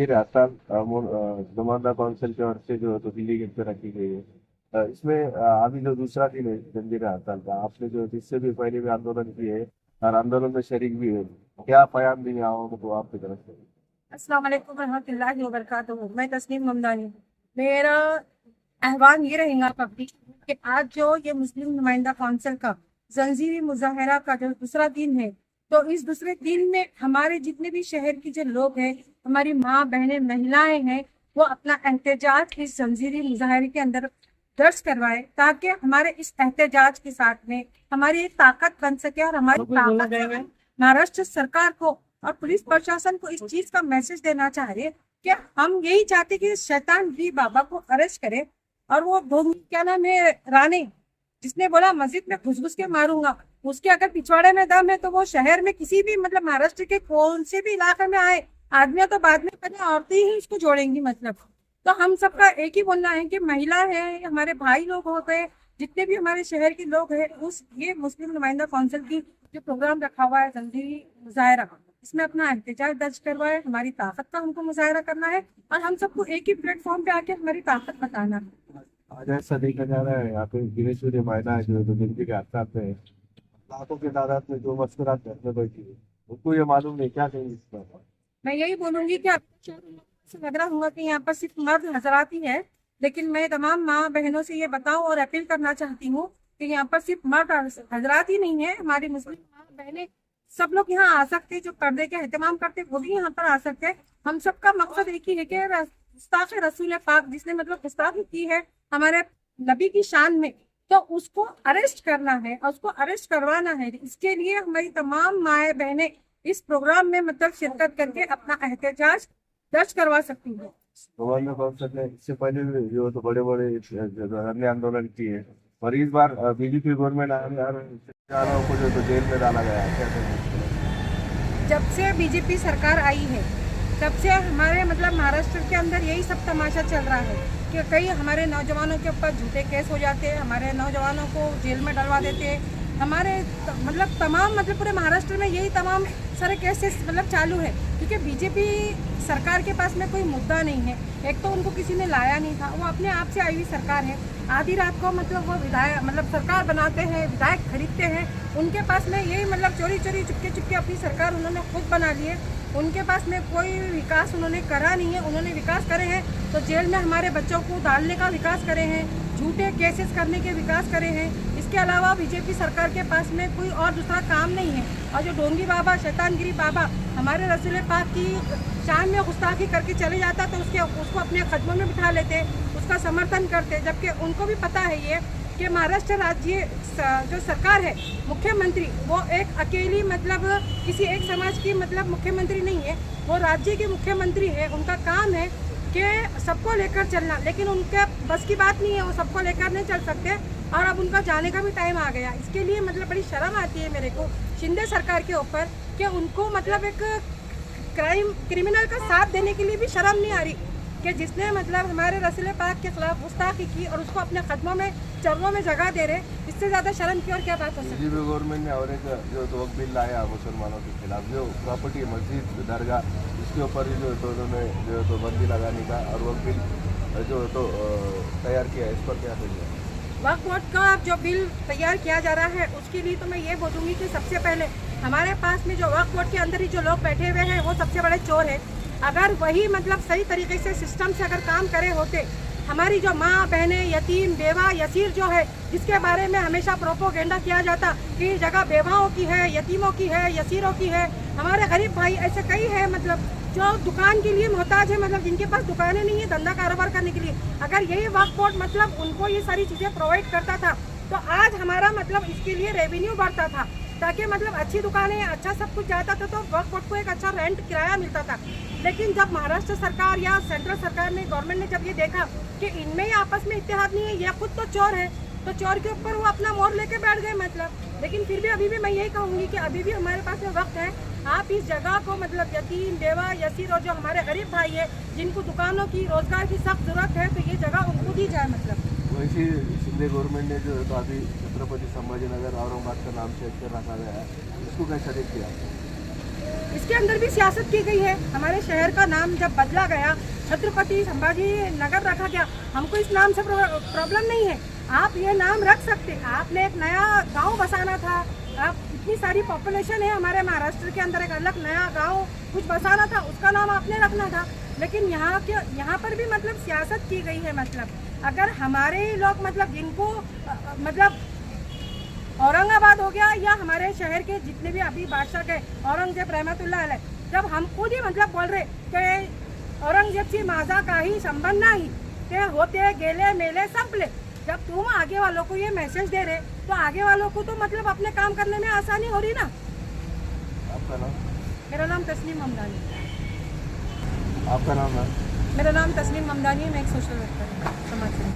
फिर हड़ताल नुमाइंदा काउंसिल की ओर से जो है तो दिल्ली गेट पे रखी गई है। इसमें अभी जो दूसरा दिन है जंजीर हड़ताल का, आपने जो है इससे भी पहले भी आंदोलन किए है और आंदोलन में शरीक भी है, क्या बयान देंगे आवाम को आपकी तरफ से? अस्सलाम वालेकुम रहमतुल्लाहि व बरकातुहू। मैं तस्नीम ममदानी। मेरा आह्वान ये रहेगा पब्लिक कि आज जो ये मुस्लिम नुमाइंदा काउंसिल का जंजीरी मुजाहरा का जो दूसरा दिन है, तो इस दूसरे दिन में हमारे जितने भी शहर की जो लोग हैं, हमारी माँ बहनें महिलाएं हैं, वो अपना एहतजाज इस जंजीरी मुजाहरे के अंदर दर्ज करवाए, ताकि हमारे इस एहतजाज के साथ में हमारी एक ताकत बन सके और हमारी ताकत से हम महाराष्ट्र सरकार को और पुलिस प्रशासन को इस चीज का मैसेज देना चाह रहे हैं कि हम यही चाहते कि शैतान गिरी बाबा को अरेस्ट करे। और वो ढोंगी क्या नाम है, राणे, जिसने बोला मस्जिद में घुस घुस के मारूंगा, उसके अगर पिछवाड़े में दम है तो वो शहर में किसी भी मतलब महाराष्ट्र के कौन से भी इलाके में आए, आदमियां तो बाद में पहले औरतें ही उसको जोड़ेंगी। मतलब तो हम सबका एक ही बोलना है कि महिला है, हमारे भाई लोग हो गए, जितने भी हमारे शहर के लोग हैं, उस ये मुस्लिम नुमाइंदा काउंसिल की जो प्रोग्राम रखा हुआ है जंजीरी मुजाहरा, इसमें अपना एहतजाज दर्ज करवाए। हमारी ताकत का हमको मुजाहरा करना है और हम सबको एक ही प्लेटफॉर्म पे आके हमारी ताकत बताना है। आज ऐसा देखा जा रहा है यहाँ पे गिने चुने महिलाएं जो है तो दिल्ली के हड़ताल पे है। लाखों की तादाद में जो मस्कुरात घर में बैठी है, उनको ये मालूम नहीं क्या कहेंगे इस पर? मैं यही बोलूंगी कि आपको से लग रहा होगा कि यहाँ पर सिर्फ मर्द हजरात ही है, लेकिन मैं तमाम माँ बहनों से ये बताऊं और अपील करना चाहती हूँ कि यहाँ पर सिर्फ मर्द हजरात ही नहीं है, हमारी मुस्लिम माँ बहनें सब लोग यहाँ आ सकते हैं, जो पर्दे का एहतमाम करते हैं वो भी यहाँ पर आ सकते हैं। हम सबका मकसद एक ही है कि गुस्ताख रसूल पाक, जिसने मतलब गुस्ताखी की है हमारे नबी की शान में, तो उसको अरेस्ट करना है और उसको अरेस्ट करवाना है। इसके लिए हमारी तमाम माएँ बहनें इस प्रोग्राम में मतलब शिरकत करके अपना एहतजाज दर्ज करवा सकती है। गवर्नर काउंसिल ने इससे पहले भी जो तो बड़े बड़े धरने आंदोलन किए, और इस बार बीजेपी गवर्नमेंट आने को जो तो जेल में डाला गया है, क्या कहेंगे? जब से बीजेपी सरकार आई है तब से हमारे मतलब महाराष्ट्र के अंदर यही सब तमाशा चल रहा है कि कई हमारे नौजवानों के ऊपर झूठे केस हो जाते हैं, हमारे नौजवानों को जेल में डलवा देते हैं। हमारे मतलब तमाम मतलब पूरे महाराष्ट्र में यही तमाम सारे केसेस मतलब चालू है, क्योंकि बीजेपी सरकार के पास में कोई मुद्दा नहीं है। एक तो उनको किसी ने लाया नहीं था, वो अपने आप से आई हुई सरकार है। आधी रात को मतलब वो विधायक मतलब सरकार बनाते हैं, विधायक खरीदते हैं, उनके पास में यही मतलब चोरी चोरी चुपके चुपके अपनी सरकार उन्होंने खुद बना ली है। उनके पास में कोई विकास उन्होंने करा नहीं है। उन्होंने विकास करे हैं तो जेल में हमारे बच्चों को डालने का विकास करे हैं, झूठे केसेस करने के विकास करे हैं। इसके अलावा बीजेपी सरकार के पास में कोई और दूसरा काम नहीं है। और जो ढोंगी बाबा, शैतानगिरी बाबा हमारे रसूल पाक की शान में गुस्ताखी करके चले जाता तो उसको अपने कदमों में बिठा लेते, उसका समर्थन करते, जबकि उनको भी पता है ये कि महाराष्ट्र राज्य जो सरकार है, मुख्यमंत्री वो एक अकेली मतलब किसी एक समाज की मतलब मुख्यमंत्री नहीं है, वो राज्य के मुख्यमंत्री है। उनका काम है कि सबको लेकर चलना, लेकिन उनके बस की बात नहीं है, वो सबको लेकर नहीं चल सकते और अब उनका जाने का भी टाइम आ गया। इसके लिए मतलब बड़ी शर्म आती है मेरे को शिंदे सरकार के ऊपर कि उनको मतलब एक क्रिमिनल का साथ देने के लिए भी शर्म नहीं आ रही कि जिसने मतलब हमारे रसूल पाक के खिलाफ गुस्ताखी की और उसको अपने कदमों में चरणों में जगह दे रहे। इससे ज्यादा शर्म की और क्या बात हो सकती है? बीजेपी गवर्नमेंट ने और एक जो तो वक्त बिल लाया मुसलमानों के खिलाफ, जो प्रॉपर्टी मस्जिद दरगाह, इसके ऊपर भी जो तो उन्होंने जो तो बंदी लगाने का और वक्त बिल जो तो तैयार किया है, इस पर क्या कहेंगे? वक्फ बोर्ड का जो बिल तैयार किया जा रहा है उसके लिए तो मैं ये बोलूँगी कि सबसे पहले हमारे पास में जो वक्फ बोर्ड के अंदर ही जो लोग बैठे हुए हैं वो सबसे बड़े चोर है। अगर वही मतलब सही तरीके से सिस्टम से अगर काम करे होते, हमारी जो माँ बहनें, यतीम, बेवा, यसीर जो है, जिसके बारे में हमेशा प्रोपोगेंडा किया जाता कि ये जगह बेवाओं की है, यतीमों की है, यसीरों की है, हमारे गरीब भाई ऐसे कई है मतलब जो दुकान के लिए मोहताज है, मतलब जिनके पास दुकानें नहीं है धंधा कारोबार करने के लिए। अगर यही वक्फ बोर्ड मतलब उनको ये सारी चीज़ें प्रोवाइड करता था तो आज हमारा मतलब इसके लिए रेवेन्यू बढ़ता था, ताकि मतलब अच्छी दुकानें, अच्छा सब कुछ जाता था, तो वक्फ बोर्ड को एक अच्छा रेंट किराया मिलता था। लेकिन जब महाराष्ट्र सरकार या सेंट्रल सरकार ने, गवर्नमेंट ने जब ये देखा कि इनमें ही आपस में इत्तेहाद नहीं है, ये खुद तो चोर है, तो चोर के ऊपर वो अपना मोहर लेके बैठ गए मतलब। लेकिन फिर भी अभी भी मैं यही कहूँगी कि अभी भी हमारे पास में वक्त है, आप इस जगह को मतलब यतीम, बेवा, यसीर और जो हमारे गरीब भाई है जिनको दुकानों की, रोजगार की सख्त जरूरत है, तो ये जगह उनको दी जाए मतलब। वैसे शिंदे गवर्नमेंट ने जो है तो अभी छत्रपति संभाजीनगर औरंगाबाद का नाम चेंज कर रखा गया है, इसको कैसा देखते हैं आप? इसके अंदर भी सियासत की गई है। हमारे शहर का नाम जब बदला गया, छत्रपति संभाजी नगर रखा गया, हमको इस नाम से प्रॉब्लम नहीं है। आप ये नाम रख सकते, आपने एक नया गांव बसाना था, आप इतनी सारी पॉपुलेशन है हमारे महाराष्ट्र के अंदर, एक अलग नया गांव कुछ बसाना था, उसका नाम आपने रखना था। लेकिन यहाँ पर भी मतलब सियासत की गई है। मतलब अगर हमारे लोग मतलब जिनको मतलब औरंगाबाद हो गया या हमारे शहर के जितने भी अभी बादशाह के औरंगजेब रहमतुल्लाह अलैह, जब हम खुद ही मतलब बोल रहे कि औरंगजेबची माझा काही संबंध नाही, ते होते गेले मेले संपले, जब तुम आगे वालों को ये मैसेज दे रहे तो आगे वालों को तो मतलब अपने काम करने में आसानी हो रही ना। आपका नाम? मेरा नाम तस्नीम ममदानी। आपका नाम है? मेरा नाम तस्नीम ममदानी है, मैं एक सोशल वर्कर हूँ समाज सेवी।